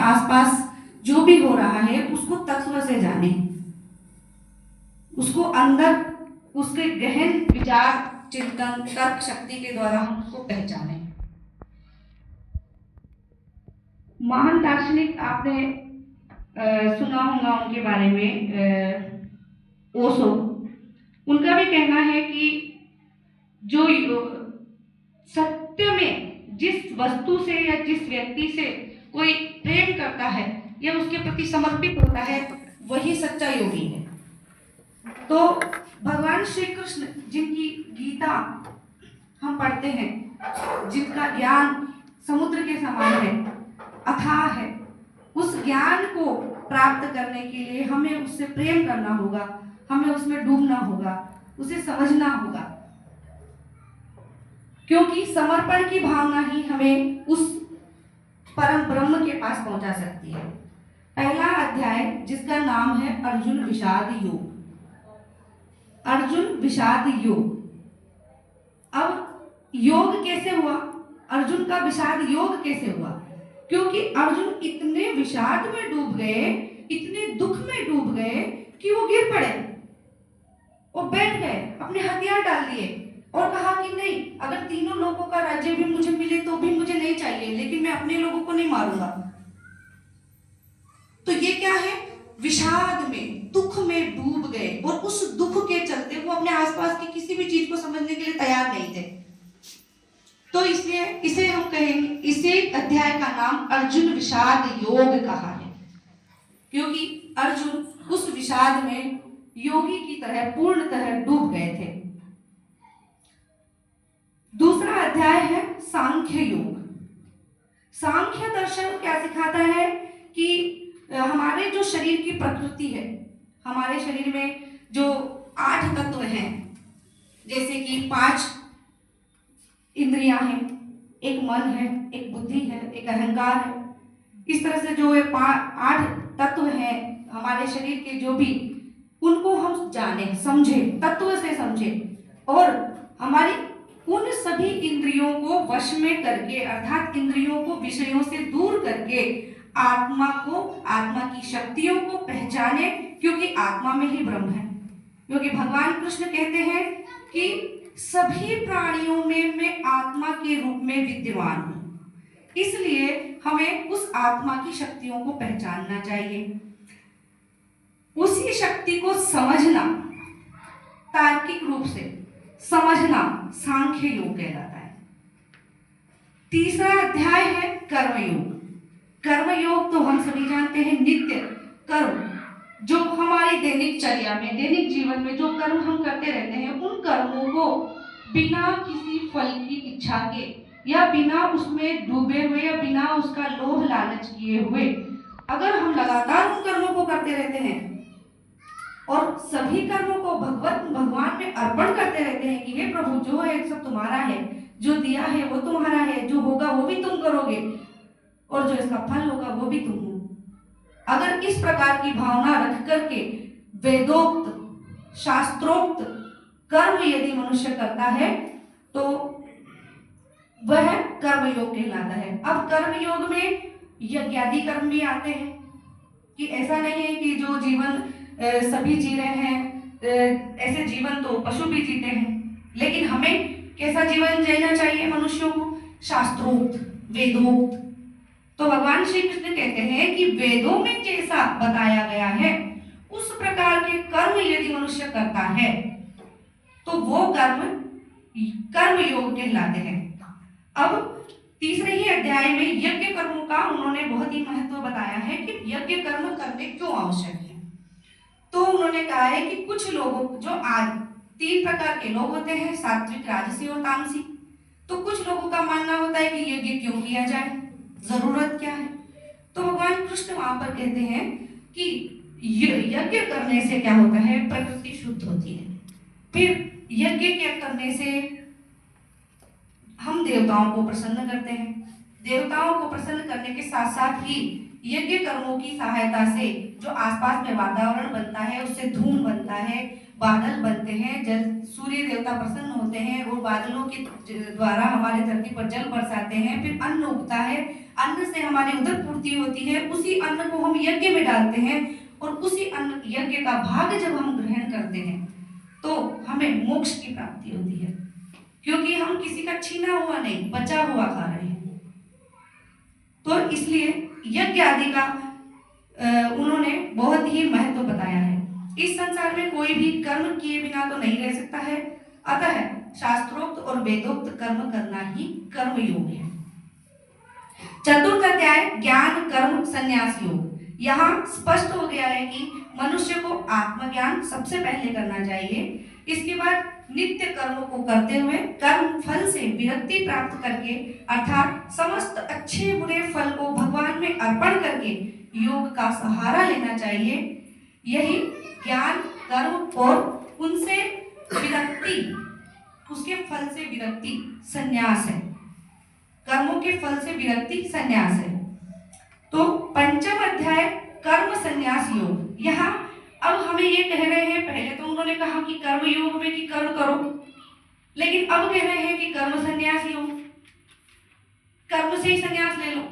आसपास जो भी हो रहा है उसको तत्व से जाने, उसको अंदर उसके गहन विचार चिंतन तर्क शक्ति के द्वारा हम उसको पहचाने। महान दार्शनिक आपने सुना होगा उनके बारे में, ओशो। उनका भी कहना है कि जो सत्य में जिस वस्तु से या जिस व्यक्ति से कोई प्रेम करता है या उसके प्रति समर्पित होता है वही सच्चा योगी है। तो भगवान श्री कृष्ण जिनकी गीता हम पढ़ते हैं, जिनका ज्ञान समुद्र के समान है, अथाह है, उस ज्ञान को प्राप्त करने के लिए हमें उससे प्रेम करना होगा, हमें उसमें डूबना होगा, उसे समझना होगा, क्योंकि समर्पण की भावना ही हमें उस परम ब्रह्म के पास पहुंचा सकती है। पहला अध्याय जिसका नाम है अर्जुन विषाद योग। अर्जुन विषाद योग। अब योग कैसे हुआ, अर्जुन का विषाद योग कैसे हुआ? क्योंकि अर्जुन इतने विषाद में डूब गए, इतने दुख में डूब गए कि वो गिर पड़े और बैठ गए, अपने हथियार डाल दिए और कहा कि नहीं, अगर तीनों लोगों का राज्य भी मुझे मिले तो भी मुझे नहीं चाहिए, लेकिन मैं अपने लोगों को नहीं मारूंगा। तो ये क्या है? विषाद में, दुख में डूब गए और उस दुख के चलते वो अपने आसपास की किसी भी चीज को समझने के लिए तैयार नहीं थे। तो इसलिए इसे हम कहेंगे, इसे अध्याय का नाम अर्जुन विषाद योग कहा है, क्योंकि अर्जुन उस विषाद में योगी की तरह पूर्णतः डूब गए थे। दूसरा अध्याय है सांख्य योग। सांख्य दर्शन क्या सिखाता है कि हमारे जो शरीर की प्रकृति है, हमारे शरीर में जो 8 तत्व हैं, जैसे कि 5 इंद्रियां हैं, एक मन है, एक बुद्धि है, एक अहंकार है, इस तरह से जो 8 तत्व हैं हमारे शरीर के, जो भी उनको हम जाने, समझे, तत्व से समझे और हमारी उन सभी इंद्रियों को वश में करके, अर्थात इंद्रियों को विषयों से दूर करके आत्मा को, आत्मा की शक्तियों को पहचाने, क्योंकि आत्मा में ही ब्रह्म है। क्योंकि भगवान कृष्ण कहते हैं कि सभी प्राणियों में मैं आत्मा के रूप में विद्यमान हूं, इसलिए हमें उस आत्मा की शक्तियों को पहचानना चाहिए। उसी शक्ति को समझना, तार्किक रूप से समझना सांख्य योग कहलाता है। तीसरा अध्याय है कर्मयोग। कर्मयोग तो हम सभी जानते हैं, नित्य कर्म, जो हमारी दैनिक चर्या में, दैनिक जीवन में जो कर्म हम करते रहते हैं, उन कर्मों को बिना किसी फल की इच्छा के या बिना उसमें डूबे हुए या बिना उसका लोभ लालच किए हुए अगर हम लगातार उन कर्मों को करते रहते हैं और सभी कर्मों को भगवान में अर्पण करते रहते हैं कि हे प्रभु, जो है सब तुम्हारा है, जो दिया है वो तुम्हारा है, जो होगा वो भी तुम करोगे और जो इसका फल होगा वो भी तुम हो। अगर इस प्रकार की भावना रख करके वेदोक्त शास्त्रोक्त कर्म यदि मनुष्य करता है तो वह कर्मयोग कहलाता है। अब कर्मयोग में यज्ञादि कर्म भी आते हैं, कि ऐसा नहीं है कि जो जीवन सभी जी रहे हैं, ऐसे जीवन तो पशु भी जीते हैं, लेकिन हमें कैसा जीवन जीना चाहिए मनुष्यों को? शास्त्रोक्त, वेदोक्त। तो भगवान श्री कृष्ण कहते हैं कि वेदों में जैसा बताया गया है उस प्रकार के कर्म यदि मनुष्य करता है तो वो कर्म योग कहलाते हैं। अब तीसरे ही अध्याय में यज्ञ कर्मों का उन्होंने बहुत ही महत्व बताया है कि यज्ञ कर्म करने क्यों आवश्यक है। तो उन्होंने कहा है कि कुछ लोगों, जो आज 3 प्रकार के लोग होते हैं, सात्विक, राजसी और तामसी। तो कुछ लोगों का मानना होता है कि यज्ञ क्यों किया जाए, जरूरत क्या है। तो भगवान कृष्ण वहां पर कहते हैं कि यज्ञ करने से क्या होता है, प्रकृति शुद्ध होती है। फिर यज्ञ क्या करने से हम देवताओं को प्रसन्न करते हैं। देवताओं को प्रसन्न करने के साथ साथ ही यज्ञ कर्मों की सहायता से जो आसपास में वातावरण बनता है, उससे धूम बनता है, बादल बनते हैं, जल सूर्य देवता प्रसन्न होते हैं, वो बादलों के द्वारा हमारे धरती पर जल बरसाते हैं, फिर अन्न उगता है, अन्न से हमारी उदर पूर्ति होती है, उसी अन्न को हम यज्ञ में डालते हैं और उसी अन्न यज्ञ का भाग जब हम ग्रहण करते हैं तो हमें मोक्ष की प्राप्ति होती है, क्योंकि हम किसी का छीना हुआ नहीं, बचा हुआ खा रहे हैं। तो इसलिए यज्ञ आदि का उन्होंने बहुत ही महत्व बताया है। इस संसार में कोई भी कर्म किए बिना तो नहीं रह सकता है, अतः शास्त्रोक्त और वेदोक्त कर्म करना ही कर्म योग है। चतुर्थ अध्याय ज्ञान कर्म संन्यास योग। यहाँ स्पष्ट हो गया है कि मनुष्य को आत्मज्ञान सबसे पहले करना चाहिए, इसके बाद नित्य कर्मों को करते हुए कर्म फल से विरक्ति प्राप्त करके अर्थात समस्त अच्छे बुरे फल को भगवान में अर्पण करके योग का सहारा लेना चाहिए। यही ज्ञान कर्म और उनसे विरक्ति, उसके फल से विरक्ति संन्यास है। कर्मों के फल से विरक्ति संन्यास है। तो पंचम अध्याय कर्म संन्यास योग। यहाँ अब हमें ये कह रहे हैं, पहले तो उन्होंने कहा कि कर्म योग में कि कर्म करो, लेकिन अब कह रहे हैं कि कर्म संन्यास योग, कर्म से ही संन्यास ले लो।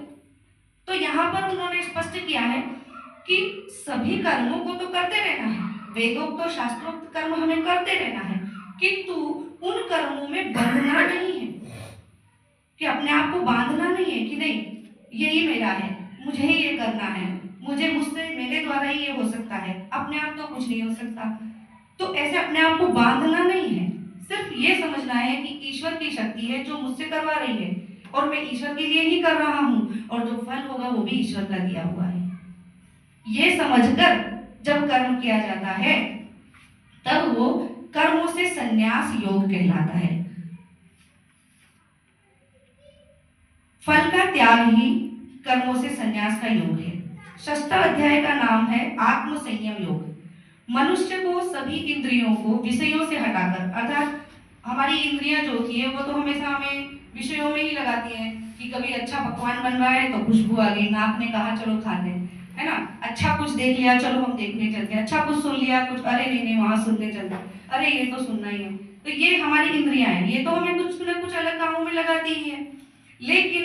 तो यहाँ पर उन्होंने स्पष्ट किया है कि सभी कर्मों को तो करते रहना है, वेदोक्त और शास्त्रोक्त कर्म हमें करते रहना है, किंतु उन कर्मों में बंधना नहीं है, कि अपने आप को बांधना नहीं है कि नहीं यही मेरा है, मुझे ही ये करना है, मुझसे मेरे द्वारा ही ये हो सकता है, अपने आप तो कुछ नहीं हो सकता। तो ऐसे अपने आप को बांधना नहीं है, सिर्फ ये समझना है कि ईश्वर की शक्ति है जो मुझसे करवा रही है और मैं ईश्वर के लिए ही कर रहा हूँ और जो फल होगा वो भी ईश्वर का दिया हुआ है। ये समझकर जब कर्म किया जाता है तब वो कर्मों से संन्यास योग कहलाता है। फल का त्याग ही कर्मों से संन्यास का योग है। षष्ठ अध्याय का नाम है आत्म संयम योग। मनुष्य को सभी इंद्रियों को विषयों से हटाकर, अर्थात हमारी इंद्रियां जो होती है वो तो हमेशा हमें विषयों में ही लगाती हैं कि कभी अच्छा पकवान बन रहा है तो खुशबू आ गई, नाक ने कहा चलो खा लें, है ना, अच्छा कुछ देख लिया चलो हम देखने चलते हैं, अच्छा कुछ सुन लिया कुछ, अरे नहीं वहां सुनने चलते, अरे ये तो सुनना ही है। तो ये हमारी इंद्रियां हैं, ये तो हमें कुछ न कुछ अलग कामों में लगाती ही है, लेकिन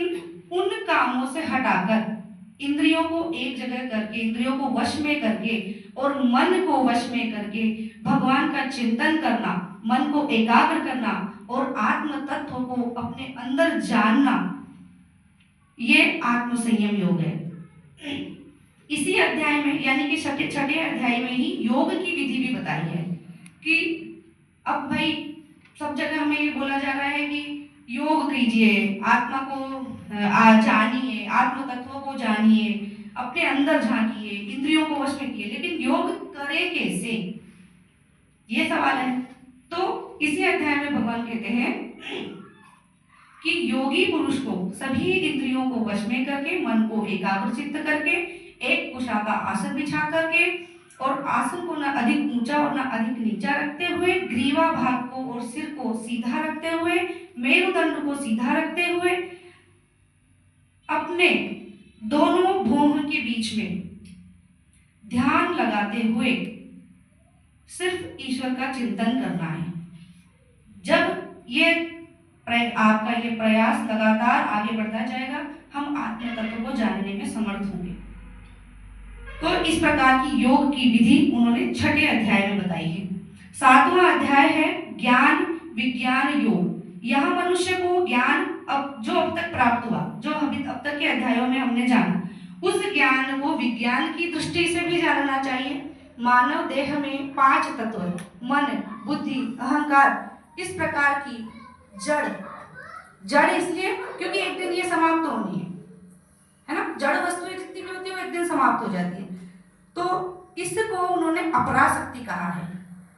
उन कामों से हटाकर इंद्रियों को एक जगह करके, इंद्रियों को वश में करके और मन को वश में करके भगवान का चिंतन करना, मन को एकाग्र करना और आत्म तत्व को अपने अंदर जानना, ये आत्म संयम योग है। इसी अध्याय में यानी कि छठे अध्याय में ही योग की विधि भी बताई है कि अब भाई सब जगह हमें ये बोला जा रहा है कि योग कीजिए, आत्मा को जानिए, आत्म तत्व को जानिए, अपने अंदर झांकिए, इंद्रियों को वश में किए, लेकिन योग करे कैसे, ये सवाल है। तो इसी अध्याय में भगवान कहते हैं कि योगी पुरुष को सभी इंद्रियों को वश में करके, मन को एकाग्र चित्त करके, एक कुशाका आसन बिछा करके और आसन को न अधिक ऊंचा और न अधिक नीचा रखते हुए, ग्रीवा भाग को और सिर को सीधा रखते हुए, मेरुदंड को सीधा रखते हुए, अपने दोनों भौहों के बीच में ध्यान लगाते हुए सिर्फ ईश्वर का चिंतन करना है। जब ये आपका ये प्रयास लगातार आगे बढ़ता जाएगा, हम आत्म तत्व को जानने में समर्थ होंगे। तो इस प्रकार की योग की विधि उन्होंने छठे अध्याय में बताई है। सातवां अध्याय है ज्ञान विज्ञान योग। यह मनुष्य को ज्ञान अब तक प्राप्त हुआ, जो अभी अब तक के अध्यायों में हमने जाना, उस ज्ञान को विज्ञान की दृष्टि से भी जानना चाहिए। मानव देह में 5 तत्व, मन, बुद्धि, अहंकार, इस प्रकार की जड़ इसलिए क्योंकि एक दिन ये समाप्त होनी है ना, जड़ वस्तुएं जितनी भी होती है वो एक दिन समाप्त हो जाती है। तो इसको उन्होंने अपरा शक्ति कहा है,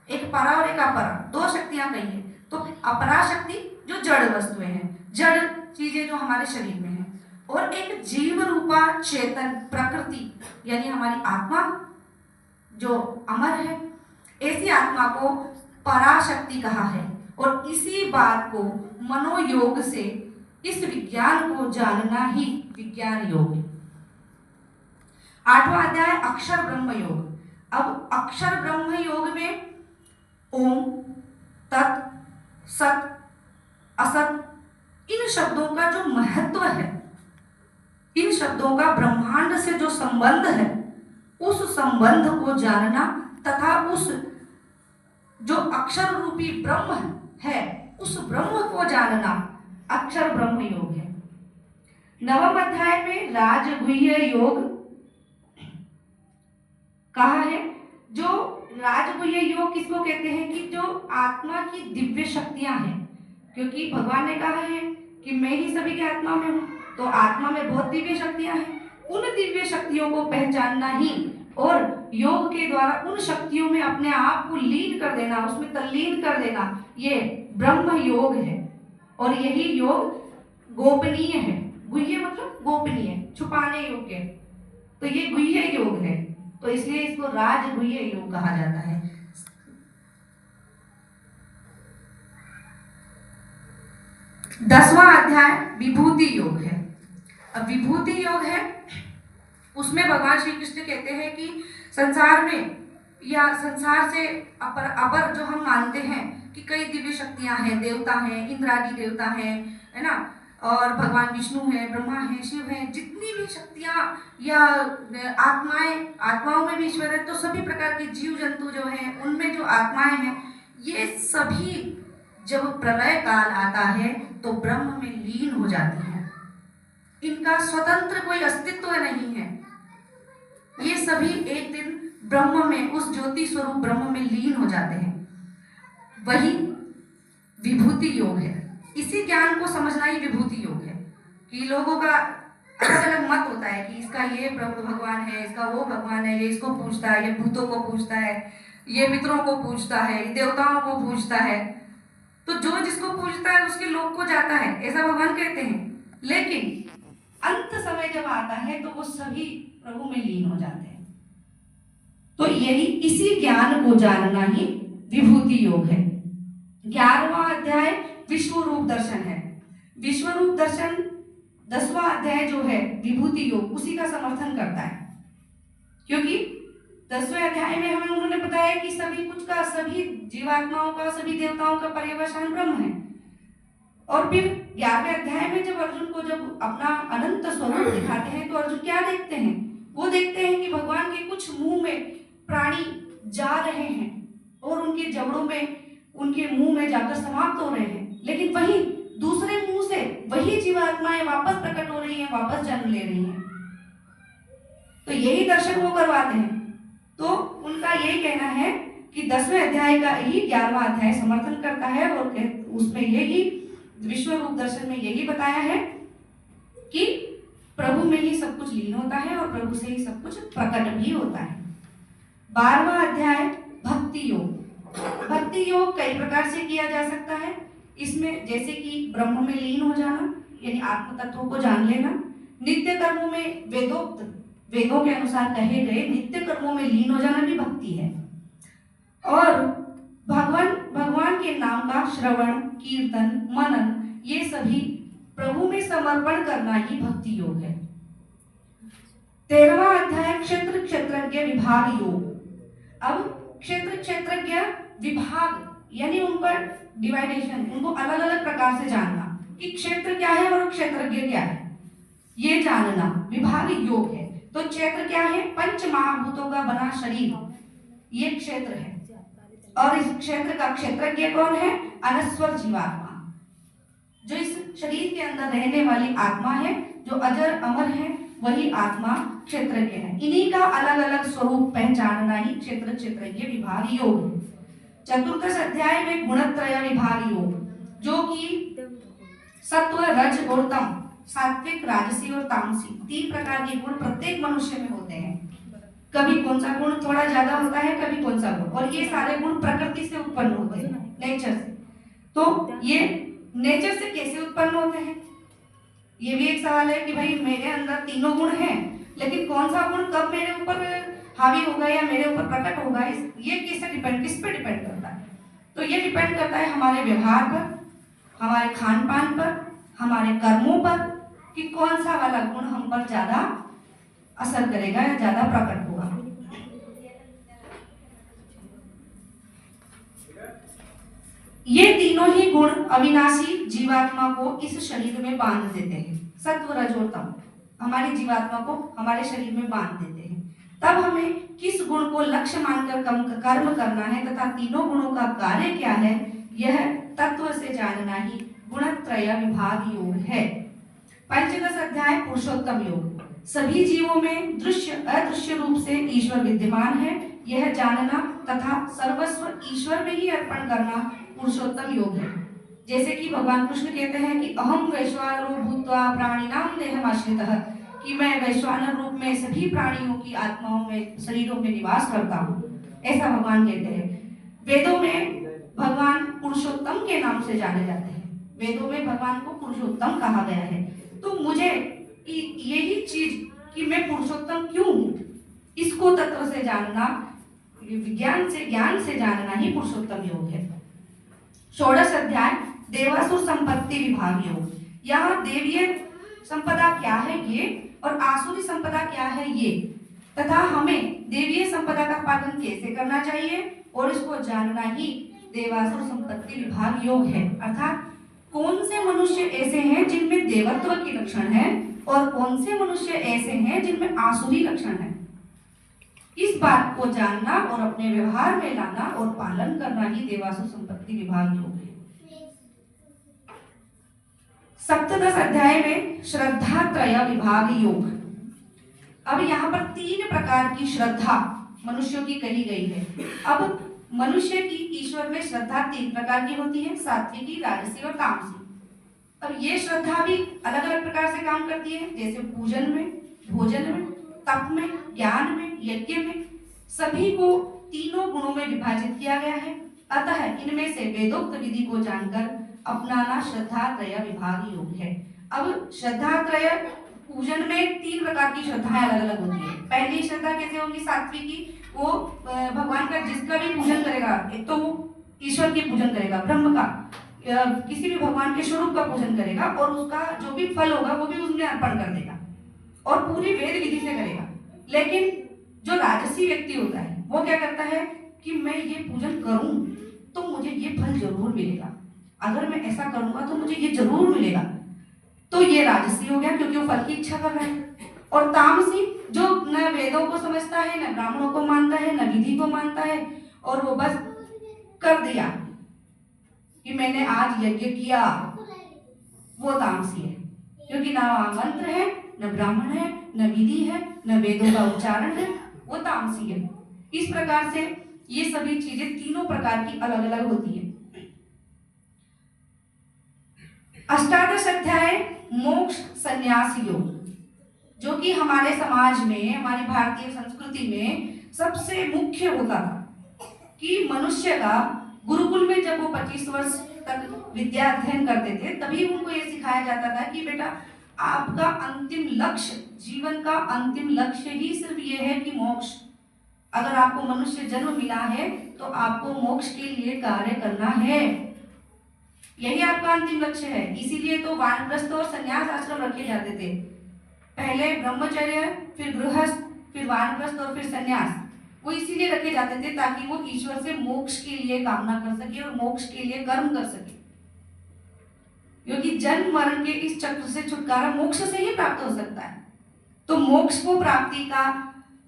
एक परा और एक अपरा, 2 शक्तियां कही है। तो अपरा शक्ति जो जड़ वस्तुएं हैं, जड़ चीजें जो हमारे शरीर में है, और एक जीव रूपा चेतन प्रकृति यानी हमारी आत्मा जो अमर है, ऐसी आत्मा को पराशक्ति कहा है। और इसी बात को मनोयोग से इस विज्ञान को जानना ही विज्ञान योग है। 8वां अध्याय अक्षर ब्रह्म योग। अब अक्षर ब्रह्म योग में ओम, तत्, सत, असत, इन शब्दों का जो महत्व है, इन शब्दों का ब्रह्मांड से जो संबंध है, उस संबंध को जानना तथा उस जो अक्षर रूपी ब्रह्म है, उस ब्रह्म को जानना अक्षर ब्रह्म योग है। नवम अध्याय में राजगुह्य योग कहा है। जो राजगुह्य योग किसको कहते हैं कि जो आत्मा की दिव्य शक्तियां हैं, क्योंकि भगवान ने कहा है कि मैं ही सभी की आत्मा में हूं, तो आत्मा में बहुत दिव्य शक्तियां हैं। उन दिव्य शक्तियों को पहचानना ही और योग के द्वारा उन शक्तियों में अपने आप को लीन कर देना, उसमें तल्लीन कर देना, ये ब्रह्म योग है। और यही योग गोपनीय है। गुह्य मतलब गोपनीय, छुपाने योग्य, तो ये गुह्य योग है, तो इसलिए इसको राजगुह्य योग कहा जाता है। 10वां अध्याय विभूति योग है। अब विभूति योग है, उसमें भगवान श्री कृष्ण कहते हैं कि संसार में या संसार से अपर जो हम मानते हैं कि कई दिव्य शक्तियां हैं, देवता हैं, इंद्रादि देवता हैं, है ना, और भगवान विष्णु है, ब्रह्मा है, शिव है, जितनी भी शक्तियां या आत्माओं में भी ईश्वर है, तो सभी प्रकार के जीव जंतु जो हैं उनमें जो आत्माएं हैं, ये सभी जब प्रलय काल आता है तो ब्रह्म में लीन हो जाती हैं। इनका स्वतंत्र कोई अस्तित्व नहीं है, ये सभी एक दिन ब्रह्म में, उस ज्योति स्वरूप ब्रह्म में लीन हो जाते हैं। वही विभूति योग है। इसी ज्ञान को समझना ही विभूति योग है। कि लोगों का अलग अलग मत होता है कि इसका ये प्रभु भगवान है, इसका वो भगवान है, ये इसको पूजता है, ये भूतों को पूजता है, ये मित्रों को पूजता है, ये देवताओं को पूजता है। तो जो जिसको पूजता है उसके लोक को जाता है, ऐसा भगवान कहते हैं। लेकिन अंत समय जब आता है तो वो सभी प्रभु में लीन हो जाते हैं। तो यही इसी ज्ञान को जानना ही विभूति योग है। 11वां अध्याय विश्व रूप दर्शन है। विश्व रूप दर्शन 10वां अध्याय जो है विभूति योग, उसी का समर्थन करता है। क्योंकि 10वें अध्याय में हमें उन्होंने बताया कि सभी कुछ का, सभी जीवात्माओं का, सभी देवताओं का पर्यवसान ब्रह्म है। और फिर 11वें अध्याय में जब अर्जुन को जब अपना अनंत स्वरूप दिखाते हैं तो अर्जुन क्या देखते हैं? वो देखते हैं कि भगवान के कुछ मुंह में प्राणी जा रहे हैं और उनके जबड़ों में, उनके मुंह में जाकर समाप्त हो रहे हैं, लेकिन वही दूसरे मुंह से वही जीवात्माएं वापस प्रकट हो रही हैं, वापस जन्म ले रही हैं। तो यही दर्शन वो करवाते हैं। तो उनका यही कहना है कि 10वें अध्याय का ही 11वां अध्याय समर्थन करता है और उसमें यही विश्व रूप दर्शन में यही बताया है कि प्रभु में ही सब कुछ लीन होता है और प्रभु से ही सब कुछ प्रकट भी होता है। 12वां अध्याय भक्ति योग। भक्ति योग कई प्रकार से किया जा सकता है। इसमें जैसे कि ब्रह्म में लीन हो जाना, यानी आत्म तत्वों को जान लेना। नित्य कर्मों में वेदों के अनुसार कहे गए नित्य कर्मों में लीन हो जाना भी भक्ति है। और भगवान के नाम का श्रवण, कीर्तन, मनन, ये सभी प्रभु में समर्पण करना ही भक्ति योग है। 13वां अध्याय क्षेत्र क्षेत्रज्ञ विभाग योग। अब क्षेत्र क्षेत्रज्ञ विभाग यानी उनका डिवाइडेशन, उनको अलग अलग प्रकार से जानना कि क्षेत्र क्या है और क्षेत्रज्ञ क्या है, ये जानना विभाग योग है। तो क्षेत्र क्या है? पंच महाभूतों का बना शरीर, ये क्षेत्र है। और इस क्षेत्र का क्षेत्रज्ञ कौन है? अनस्वर जीवात्मा, जो इस शरीर के अंदर रहने वाली आत्मा है, जो अजर अमर है, वही आत्मा क्षेत्रज्ञ है। इन्हीं का अलग अलग स्वरूप पहचानना ही क्षेत्र क्षेत्रज्ञ विभाग योग है। 14 अध्याय में गुणत्रय विभाग योग, जो कि सत्व, रज और तम, सात्विक, राजसी और तामसी, 3 प्रकार के गुण प्रत्येक मनुष्य में होते हैं। कभी कौन सा गुण थोड़ा ज्यादा होता है, कभी कौन सा गुण, और ये सारे गुण प्रकृति से उत्पन्न होते हैं, नेचर से। तो ये नेचर से कैसे उत्पन्न होते हैं, ये भी एक सवाल है कि भाई मेरे अंदर तीनों गुण हैं, लेकिन कौन सा गुण कब मेरे ऊपर हावी होगा या मेरे ऊपर प्रकट होगा, ये किस पे डिपेंड करता है? तो ये डिपेंड करता है हमारे व्यवहार पर, हमारे खान पान पर, हमारे कर्मों पर, कि कौन सा वाला गुण हम पर ज्यादा असर करेगा या ज्यादा प्रकट होगा। ही गुण अविनाशी जीवात्मा को इस शरीर में बांध देते हैं। सत्व रज और तम हमारी जीवात्मा को हमारे शरीर में बांध देते हैं। तब हमें किस गुण को लक्ष्य मानकर कर्म करना है तथा तीनों गुणों का कार्य क्या है, यह तत्व से जानना ही गुणत्रय विभाग योग है। पंचदश अध्याय पुरुषोत्तम योग। सभी जीवों में दृश्य अदृश्य रूप से ईश्वर विद्यमान है, यह जानना तथा सर्वस्व ईश्वर में ही अर्पण करना पुरुषोत्तम योग है। जैसे कि भगवान कृष्ण कहते हैं कि अहम वैश्वानरो भूत्वा प्राणिनां देहमाश्रितः, कि मैं वैश्वानर रूप में सभी प्राणियों की आत्माओं में शरीरों में निवास करता हूँ, ऐसा भगवान कहते हैं। वेदों में भगवान पुरुषोत्तम के नाम से जाने जाते हैं, वेदों में भगवान को पुरुषोत्तम कहा गया है। तो मुझे यही चीज कि मैं पुरुषोत्तम क्यों हूँ, इसको तत्व से जानना, विज्ञान से ज्ञान से जानना ही पुरुषोत्तम योग है। षोडश अध्याय देवासुर संपत्ति विभाग योग। यहाँ देवीय संपदा क्या है ये और आसुरी संपदा क्या है ये, तथा हमें देवीय संपदा का पालन कैसे करना चाहिए और इसको जानना ही देवासुर संपत्ति विभाग योग है। अर्थात कौन से मनुष्य ऐसे हैं जिनमें देवत्व की लक्षण है और कौन से मनुष्य ऐसे हैं जिनमें आसुरी लक्षण है, इस बात को जानना और अपने व्यवहार में लाना और पालन करना ही देवासुर संपत्ति विभाग योग है। सप्तदश अध्याय में श्रद्धा त्रय विभाग योग। अब यहाँ पर 3 प्रकार की श्रद्धा मनुष्यों की कही गई है। अब मनुष्य की ईश्वर में श्रद्धा 3 प्रकार की होती है, सात्विकी, राजसी और तामसी। अब ये श्रद्धा भी अलग अलग प्रकार से काम करती है, जैसे पूजन में, भोजन में, तप में, ज्ञान में, यज्ञ में, सभी को तीनों गुणों में विभाजित किया गया है। अतः इनमें से वेदोक्त विधि को जानकर अपनाना श्रद्धा त्रय विभाग योग है। अब श्रद्धा त्रय पूजन में 3 प्रकार की श्रद्धाएं अलग अलग होती है। पहली श्रद्धा कैसे होगी, सात्विकी, वो भगवान का जिसका भी पूजन करेगा, एक तो वो ईश्वर की पूजन करेगा, ब्रह्म का, किसी भी भगवान के स्वरूप का पूजन करेगा और उसका जो भी फल होगा वो भी उसमें अर्पण कर देगा और पूरी वेद विधि से करेगा। लेकिन जो राजसी व्यक्ति होता है वो क्या करता है कि मैं ये पूजन करूं तो मुझे ये फल जरूर मिलेगा, अगर मैं ऐसा करूंगा तो मुझे ये जरूर मिलेगा, तो ये राजसी हो गया क्योंकि वो फल की इच्छा कर रहा है। और तामसी जो न वेदों को समझता है, न ब्राह्मणों को मानता है, न विधि को मानता है, और वो बस कर दिया कि मैंने आज यज्ञ किया, वो तामसी है, क्योंकि ना मंत्र है, न ब्राह्मण है, न विधि है, न वेदों का उच्चारण है, वो तामसी है। इस प्रकार से ये सभी चीजें तीनों प्रकार की अलग अलग होती है। अष्टादश अध्याय मोक्ष संन्यास योग, जो कि हमारे समाज में, हमारी भारतीय संस्कृति में सबसे मुख्य होता था कि मनुष्य का गुरुकुल में जब वो 25 वर्ष तक विद्या अध्ययन करते थे तभी उनको ये सिखाया जाता था कि बेटा आपका अंतिम लक्ष्य, जीवन का अंतिम लक्ष्य ही सिर्फ ये है कि मोक्ष। अगर आपको मनुष्य जन्म मिला है तो आपको मोक्ष के लिए कार्य करना है, यही आपका अंतिम लक्ष्य है। इसीलिए तो वानप्रस्थ और संन्यास आश्रम रखे जाते थे, पहले ब्रह्मचर्य, फिर गृहस्थ, फिर वानप्रस्थ और फिर संन्यास। वो इसीलिए रखे जाते थे ताकि वो ईश्वर से मोक्ष के लिए कामना कर सके और मोक्ष के लिए कर्म कर सके, क्योंकि जन्म मरण के इस चक्र से छुटकारा मोक्ष से ही प्राप्त हो सकता है। तो मोक्ष को प्राप्ति का,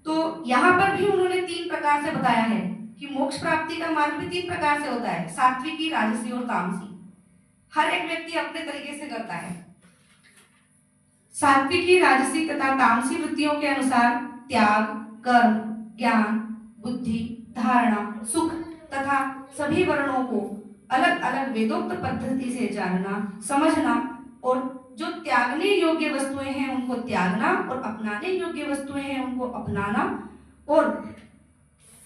तो यहाँ पर भी उन्होंने 3 प्रकार से बताया है कि मोक्ष प्राप्ति का मार्ग भी 3 प्रकार से होता है, सात्विकी, राजसी और तामसी। हर एक व्यक्ति अपने तरीके से करता है। सात्विकी, राजसी तथा तामसी वृत्तियों के अनुसार त्याग, कर्म, ज्ञान, बुद्धि, धारणा, सुख तथा सभी वर्णों को अलग अलग वेदोक्त पद्धति से जानना, समझना और जो त्यागने योग्य वस्तुएं हैं उनको त्यागना और अपनाने योग्य वस्तुएं हैं उनको अपनाना, और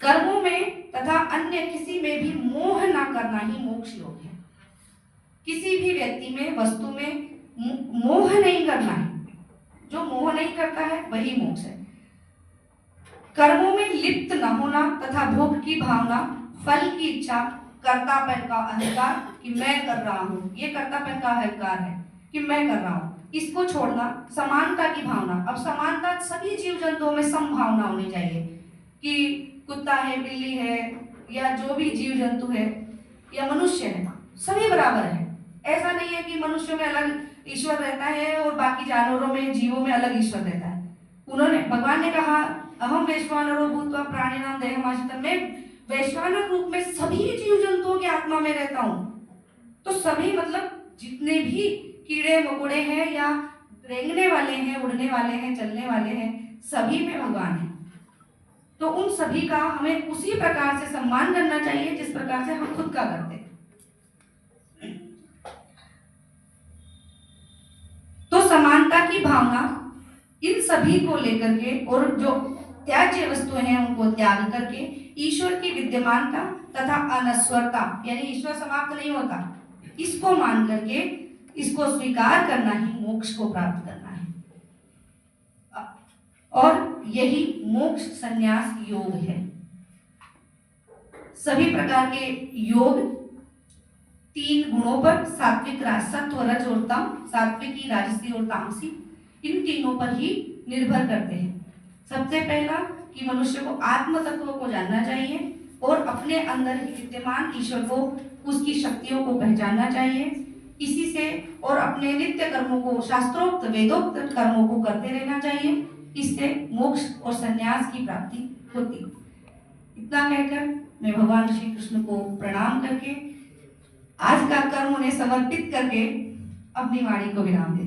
कर्मों में तथा अन्य किसी में भी मोह ना करना ही मोक्ष योग है। किसी भी व्यक्ति में, वस्तु में मोह नहीं करना है, जो मोह नहीं करता है वही मोक्ष है। कर्मों में लिप्त न होना तथा भोग की भावना, फल की इच्छा, कर्तापन का अहंकार कि मैं कर रहा हूँ, ये कर्तापन का अहंकार है कि मैं कर रहा हूँ, इसको छोड़ना। समानता की भावना, अब समानता सभी जीव जंतुओं में समभावना होनी चाहिए कि कुत्ता है, बिल्ली है, या जो भी जीव जंतु है या मनुष्य है, सभी बराबर हैं। ऐसा नहीं है कि मनुष्य में अलग ईश्वर रहता है और बाकी जानवरों में, जीवों में अलग ईश्वर रहता है। उन्होंने, भगवान ने कहा अहम वैश्वानरो भूत्वा प्राणिनाम देहमाश्रितम्, मैं वैश्वानर रूप में सभी जीव जंतुओं की आत्मा में रहता हूँ। तो सभी मतलब जितने भी कीड़े मकोड़े हैं या रेंगने वाले हैं, उड़ने वाले हैं, चलने वाले हैं, सभी में भगवान है। तो उन सभी का हमें उसी प्रकार से सम्मान करना चाहिए जिस प्रकार से हम खुद का करते हैं। तो समानता की भावना इन सभी को लेकर के, और जो त्याज्य वस्तुएं हैं उनको त्याग करके ईश्वर की विद्यमानता तथा अनस्वरता, यानी ईश्वर समाप्त नहीं होता, इसको मान करके इसको स्वीकार करना ही मोक्ष को प्राप्त करना है। और यही मोक्ष संन्यास योग है। सभी प्रकार के योग 3 गुणों पर, सात्विक, सत्व, रज और तम, सात्विकी, राजसी और तामसी, इन तीनों पर ही निर्भर करते हैं। सबसे पहला कि मनुष्य को आत्म तत्व को जानना चाहिए और अपने अंदर ही विद्यमान ईश्वर को, उसकी शक्तियों को पहचानना चाहिए। इसी से और अपने नित्य कर्मों को, शास्त्रोक्त वेदोक्त कर्मों को करते रहना चाहिए। इससे मोक्ष और संन्यास की प्राप्ति होती। इतना कहकर मैं भगवान श्री कृष्ण को प्रणाम करके आज का कर्म उन्हें समर्पित करके अपनी वाणी को विराम देती हूं।